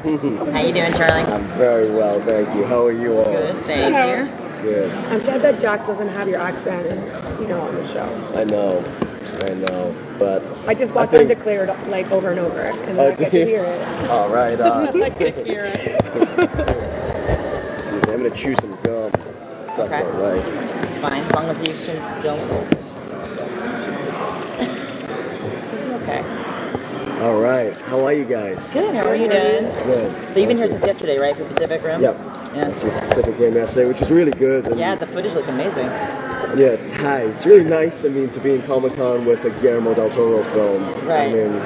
How you doing, Charlie? I'm very well, thank you. How are you all? Good, thank you. Good. I'm sad that Jax doesn't have your accent, on the show. I know, but I just watched her declare it like over and over, and I get to hear it. All right. I like to hear it. I'm gonna chew some gum. That's Okay. all right. It's fine, as long as you still. Okay. All right. How are you guys? Good. How are you doing? Good. So you've been here since yesterday, right? For Pacific Rim. Yep. Yeah. Pacific game yesterday, which is really good. And Yeah, the footage looked amazing. yeah, it's high. It's really nice. I mean, to be in Comic-Con with a Guillermo del Toro film. Right. I mean,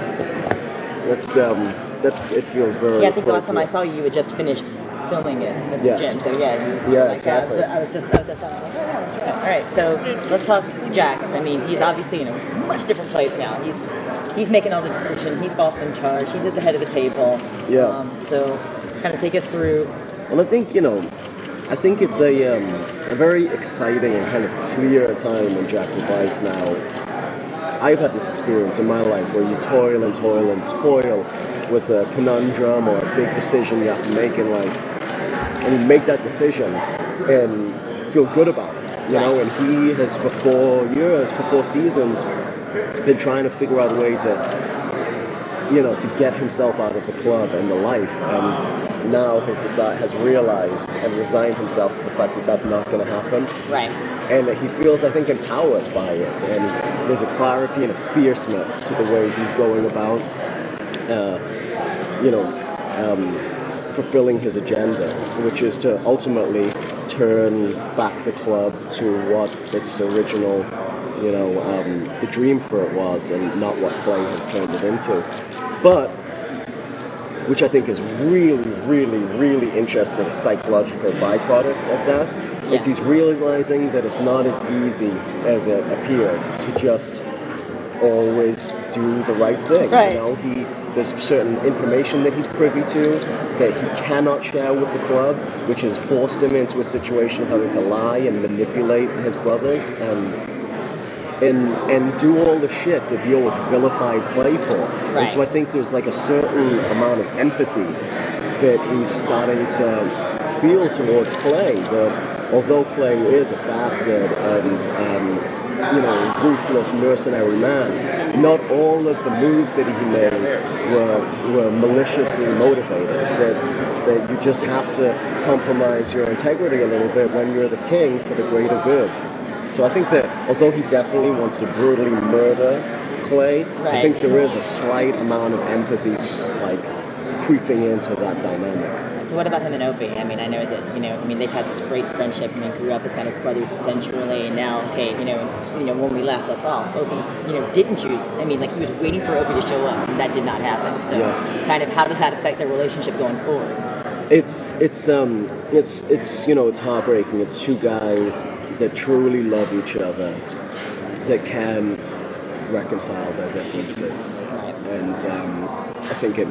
that's it feels very. Yeah, I think the last time I appropriate. saw you had just finished filming it at the Yes. gym. So yeah. Yeah, exactly. I was just like, oh yeah, that's right. All right, so let's talk Jax. I mean, he's obviously in a much different place now. He's making all the decisions. He's boss in charge. He's at the head of the table. Yeah. So kind of take us through. Well, I think it's a very exciting and kind of clear time in Jackson's life now. I've had this experience in my life where you toil and toil and toil with a conundrum or a big decision you have to make in life, and you make that decision and feel good about it, and he has for 4 years, for 4 seasons, been trying to figure out a way to get himself out of the club and the life, and now has realized and resigned himself to the fact that that's not going to happen. Right. And that he feels, I think, empowered by it, and there's a clarity and a fierceness to the way he's going about, fulfilling his agenda, which is to ultimately turn back the club to what its original, the dream for it was, and not what Clay has turned it into. But, which I think is really, really, really interesting psychological byproduct of that, is he's realizing that it's not as easy as it appeared to just always do the right thing. Right. There's certain information that he's privy to that he cannot share with the club, which has forced him into a situation of having to lie and manipulate his brothers and do all the shit that he always vilified Clay for. Right. And so I think there's like a certain amount of empathy that he's starting to feel towards Clay, that although Clay is a bastard and ruthless mercenary man, not all of the moves that he made were maliciously motivated, that you just have to compromise your integrity a little bit when you're the king for the greater good. So I think that although he definitely wants to brutally murder Clay, I think there is a slight amount of empathy creeping into that dynamic. So what about him and Opie? I mean, I know that, they've had this great friendship, grew up as kind of brothers essentially, and now, when we last left off, Opie, didn't choose. I mean, he was waiting for Opie to show up, and that did not happen. So kind of how does that affect their relationship going forward? It's heartbreaking. It's two guys that truly love each other, that can't reconcile their differences. Right. And I think it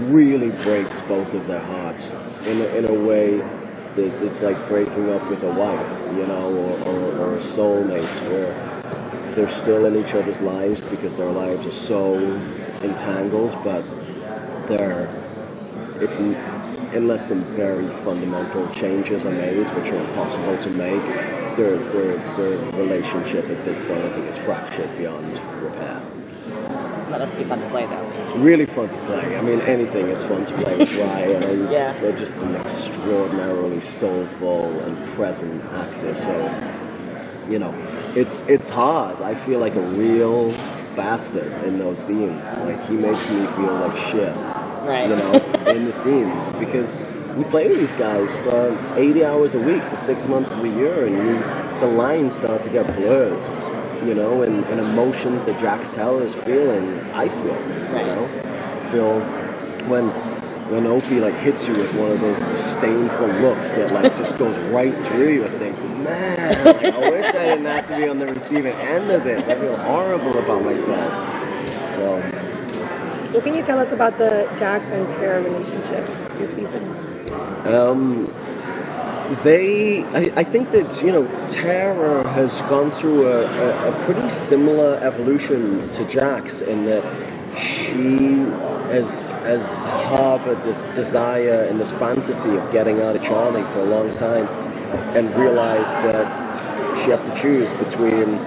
really breaks both of their hearts in a way that it's like breaking up with a wife, or a soulmate, where they're still in each other's lives because their lives are so entangled, but unless some very fundamental changes are made, which are impossible to make, their relationship at this point, I think, is fractured beyond repair. That must be fun to play, though. Really fun to play. I mean, anything is fun to play with Ryan. And Yeah. They're just an extraordinarily soulful and present actor. So, it's hard. I feel like a real bastard in those scenes. He makes me feel like shit. Right. In the scenes, because we play with these guys for 80 hours a week for 6 months of the year, and the lines start to get blurred, and emotions that Jax Teller is feeling, I feel, Right. I feel when Opie hits you with one of those disdainful looks that just goes right through you, I think, man, I wish I didn't have to be on the receiving end of this. I feel horrible about myself. So. What can you tell us about the Jax and Tara relationship this season? I think that, you know, Tara has gone through a pretty similar evolution to Jax in that she has harbored this desire and this fantasy of getting out of Charlie for a long time, and realized that she has to choose between,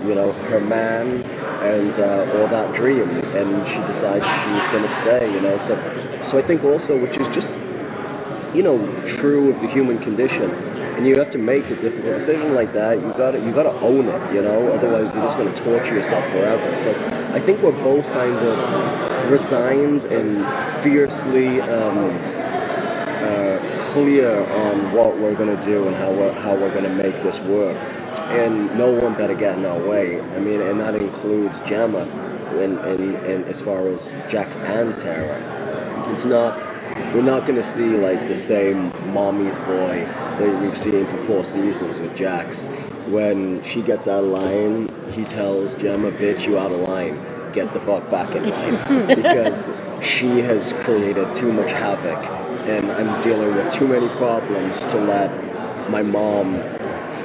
you know, her man and or that dream, and she decides she's going to stay, you know. So I think also, which is just, you know, true of the human condition, and you have to make a difficult decision like that. You got to own it, you know. Otherwise, you're just going to torture yourself forever. So I think we're both kind of resigned and fiercely clear on what we're going to do and how we're going to make this work. And no one better get in our way. I mean, and that includes Gemma, and as far as Jax and Tara. It's not. We're not going to see like the same mommy's boy that we've seen for 4 seasons with Jax. When she gets out of line, he tells Gemma, "Bitch, you out of line. Get the fuck back in line," because she has created too much havoc, and I'm dealing with too many problems to let my mom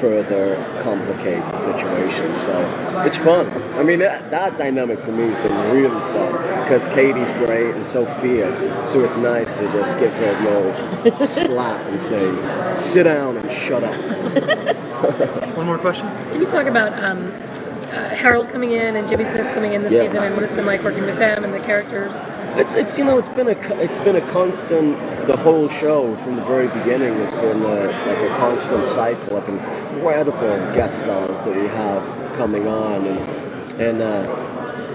further complicate the situation. So it's fun. I mean, that dynamic for me has been really fun, because Katie's great and so fierce, so it's nice to just give her the old slap and say, "Sit down and shut up." One more question? Can you talk about Harold coming in and Jimmy Smith coming in this season, and what it's been like working with them and the characters? It's you know, it's been a constant. The whole show from the very beginning has been like a constant cycle of incredible guest stars that we have coming on, and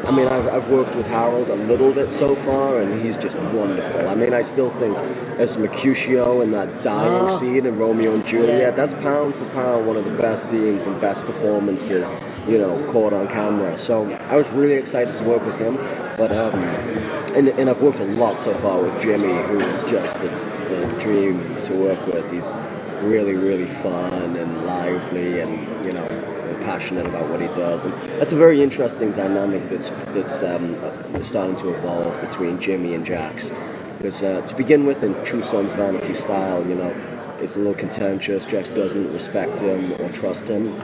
I mean, I've worked with Harold a little bit so far, and he's just wonderful. I mean, I still think as Mercutio in that dying scene in Romeo and Juliet, that's pound for pound one of the best scenes and best performances, you know, caught on camera. So I was really excited to work with him. But and I've worked a lot so far with Jimmy, who is just a dream to work with. He's really, really fun and lively, and, you know, passionate about what he does, and that's a very interesting dynamic that's starting to evolve between Jimmy and Jax. Because to begin with, in true Sons of Anarchy style, you know, it's a little contentious. Jax doesn't respect him or trust him.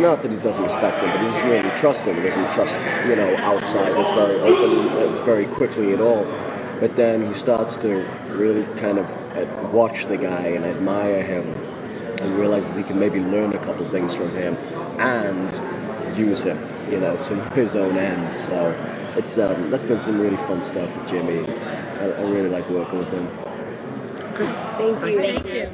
Not that he doesn't respect him, but he doesn't really trust him. He doesn't trust, you know, outside. It's very open, very quickly at all. But then he starts to really kind of watch the guy and admire him, and realizes he can maybe learn a couple things from him and use him, you know, to his own end. So it's that's been some really fun stuff with Jimmy. I really like working with him. Thank you. Thank you.